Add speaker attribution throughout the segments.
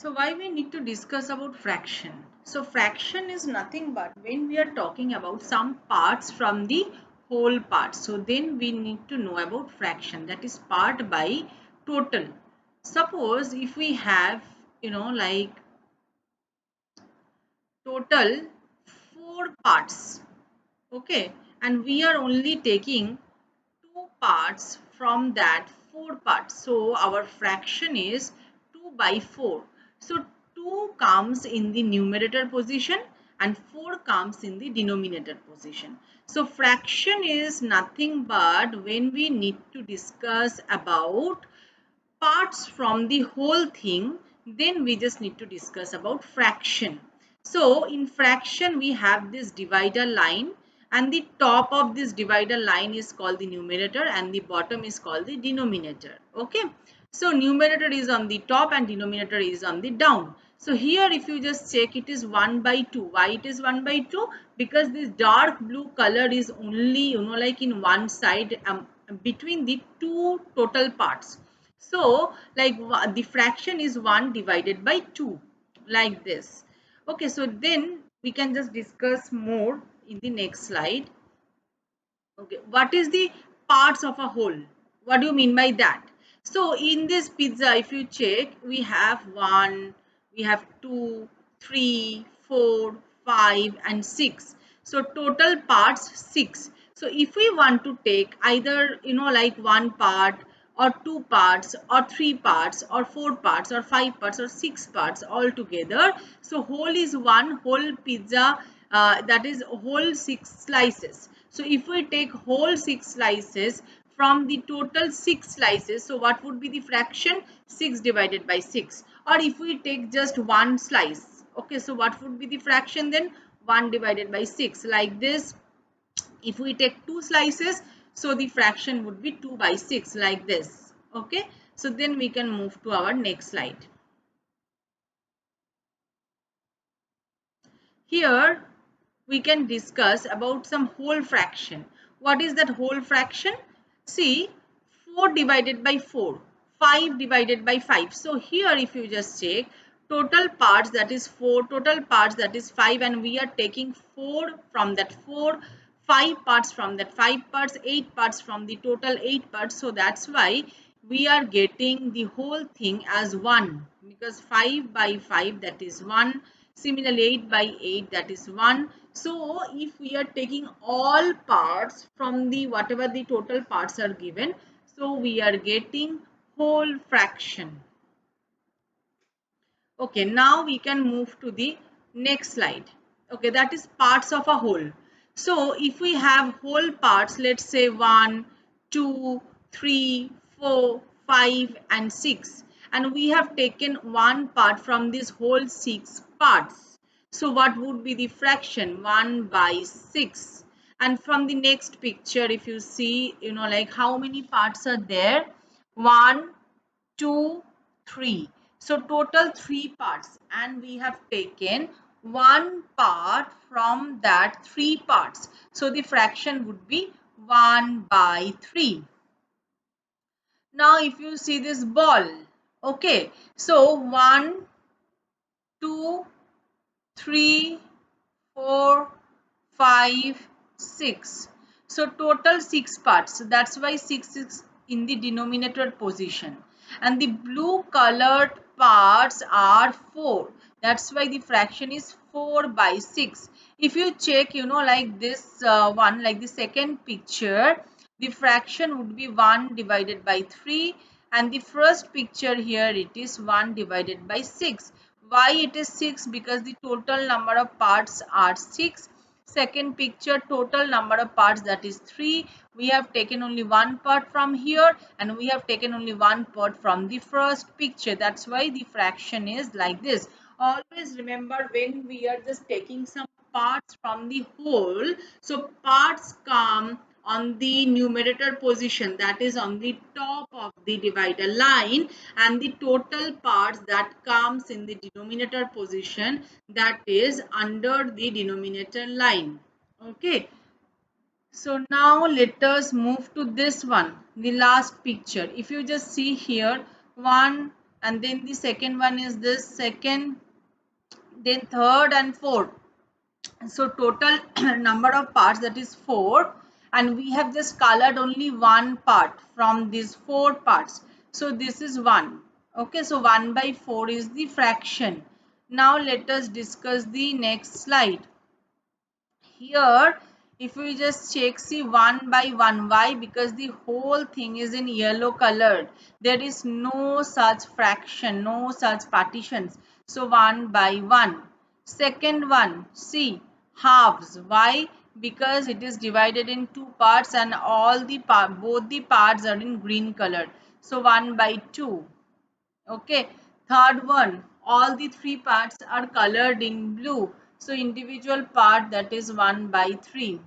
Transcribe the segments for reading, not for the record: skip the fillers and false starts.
Speaker 1: So why we need to discuss about fraction? So fraction is nothing but when we are talking about some parts from the whole part. So then we need to know about fraction, that is part by total. Suppose if we have, like total 4 parts, okay, and we are only taking 2 parts from that 4 parts, so our fraction is 2 by 4. So 2 comes in the numerator position and 4 comes in the denominator position. So fraction is nothing but when we need to discuss about parts from the whole thing, then we just need to discuss about fraction. So in fraction we have this divider line, and the top of this divider line is called the numerator and the bottom is called the denominator. Okay, so numerator is on the top and denominator is on the down. So here if you just check, it is 1 by 2. Why it is 1 by 2? Because this dark blue color is only like in one side, between the two total parts. So like the fraction is 1 divided by 2, like this. Okay, so then we can just discuss more in the next slide. Okay, what is the parts of a whole? What do you mean by that? So in this pizza, if you check, we have 1, we have 2, 3, 4, 5 and 6. So total parts 6. So if we want to take either like one part or 2 parts or 3 parts or 4 parts or 5 parts or 6 parts all together, so whole is one whole pizza, that is whole 6 slices. So if we take whole 6 slices from the total 6 slices, so what would be the fraction? 6 divided by 6. Or if we take just one slice, okay, so what would be the fraction then? 1 divided by 6, like this. If we take 2 slices, so the fraction would be 2 by 6, like this. Okay, so then we can move to our next slide. Here we can discuss about some whole fraction. What is that whole fraction? See, 4 divided by 4, 5 divided by 5. So here if you just check, total parts that is 4, total parts that is 5, and we are taking 4 from that 4, 5 parts from that 5 parts, 8 parts from the total 8 parts. So that's why we are getting the whole thing as 1, because 5 by 5, that is 1. Similarly 8 by 8, that is 1. So if we are taking all parts from the whatever the total parts are given, so we are getting whole fraction. Okay, now we can move to the next slide. Okay, that is parts of a whole. So if we have whole parts, let's say 1, 2, 3, 4, 5 and 6, and we have taken one part from these whole 6 parts. So what would be the fraction? 1 by 6. And from the next picture, if you see, like how many parts are there? 1, 2, 3. So total 3 parts, and we have taken one part from that 3 parts. So the fraction would be 1 by 3. Now if you see this ball, okay, so 1, 2, 3, 4, 5, 6. So total 6 parts. So that's why 6 is in the denominator position. And the blue colored parts are 4. That's why the fraction is 4 by 6. If you check, like this one, like the second picture, the fraction would be 1 divided by 3. And the first picture here, it is 1 divided by 6. Why it is 6? Because the total number of parts are 6. Second picture, total number of parts, that is 3. We have taken only one part from here, and we have taken only one part from the first picture. That's why the fraction is like this. Always remember, when we are just taking some parts from the whole, so parts come on the numerator position, that is on the top of the divider line, and the total parts that comes in the denominator position, that is under the denominator line. Okay, so now let us move to this one, the last picture. If you just see here, 1, and then the second one is this second, then third and fourth. So total number of parts, that is 4, and we have just colored only one part from these 4 parts. So this is 1. Okay, so 1 by 4 is the fraction. Now let us discuss the next slide. Here if we just check, see 1 by 1, why? Because the whole thing is in yellow colored. There is no such fraction, no such partitions. So 1 by 1. Second one, see halves, why? Because it is divided in 2 parts and all the both the parts are in green color. So 1 by 2. Okay, third one, all the 3 parts are colored in blue. So individual part, that is 1 by 3.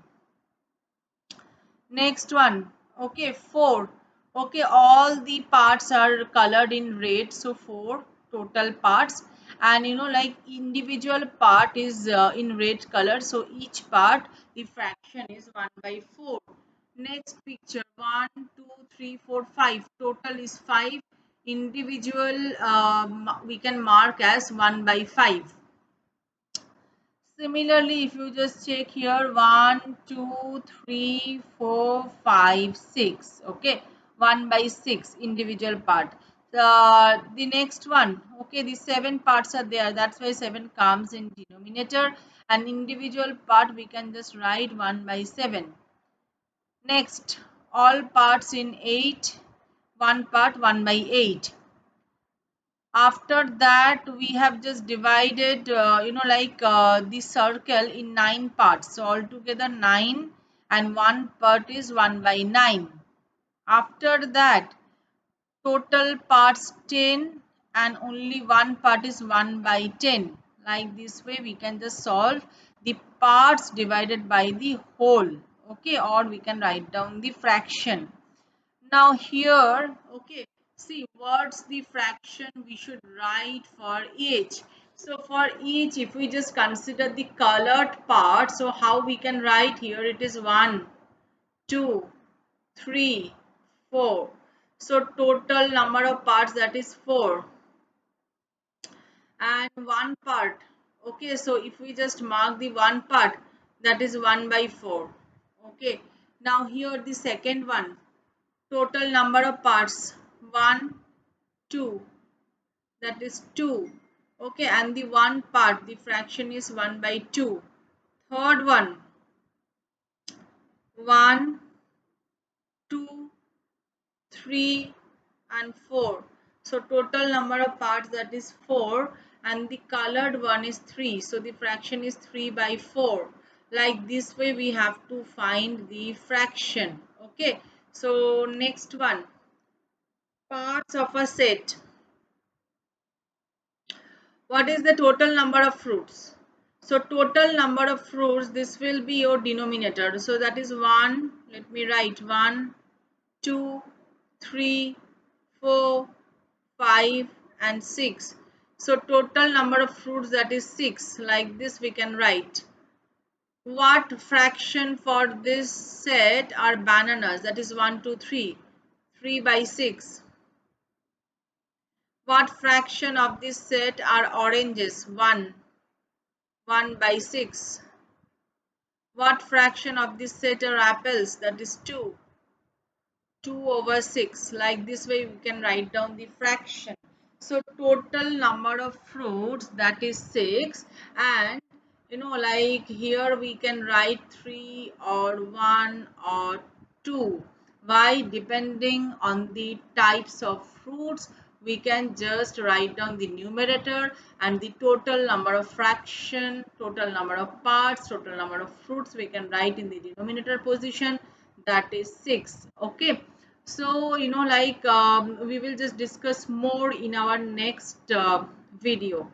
Speaker 1: Next one, okay, 4. Okay, all the parts are colored in red. So 4 total parts. And like individual part is in red color. So each part, the fraction is 1 by 4. Next picture, 1, 2, 3, 4, 5. Total is 5. Individual we can mark as 1 by 5. Similarly, if you just check here, 1, 2, 3, 4, 5, 6. Okay, 1 by 6 individual part. The next one, okay, the 7 parts are there. That's why 7 comes in denominator. And individual part we can just write 1 by 7. Next, all parts in 8, one part 1 by 8. After that we have just divided the circle in 9 parts. So altogether 9, and one part is 1 by 9. After that total parts 10, and only one part is 1 by 10. Like this way we can just solve the parts divided by the whole. Okay, or we can write down the fraction. Now here, okay, see what's the fraction we should write for each. So for each, if we just consider the colored part, so how we can write here, it is 1, 2, 3, 4. So total number of parts, that is 4, and one part. Okay, so if we just mark the one part, that is 1 by 4. Okay, now here the second one, total number of parts 1, 2, that is 2. Okay, and the one part, the fraction is 1 by 2. Third one, 1, 2, 3, and 4. So total number of parts, that is 4, and the colored one is 3. So the fraction is 3 by 4. Like this way we have to find the fraction. Okay, so next one, parts of a set. What is the total number of fruits? So total number of fruits, this will be your denominator. So that is 1, let me write 1, 2, 3, 4, 5, and 6. So total number of fruits, that is 6. Like this we can write. What fraction for this set are bananas? That is 1, 2, 3. 3 by 6. What fraction of this set are oranges? 1. 1 by 6. What fraction of this set are apples? That is 2. 2 over 6. Like this way we can write down the fraction. So total number of fruits, that is 6, and like here we can write 3 or 1 or 2. Why? Depending on the types of fruits, we can just write down the numerator, and the total number of fraction, total number of parts, total number of fruits we can write in the denominator position, that is 6. Okay, so we will just discuss more in our next video.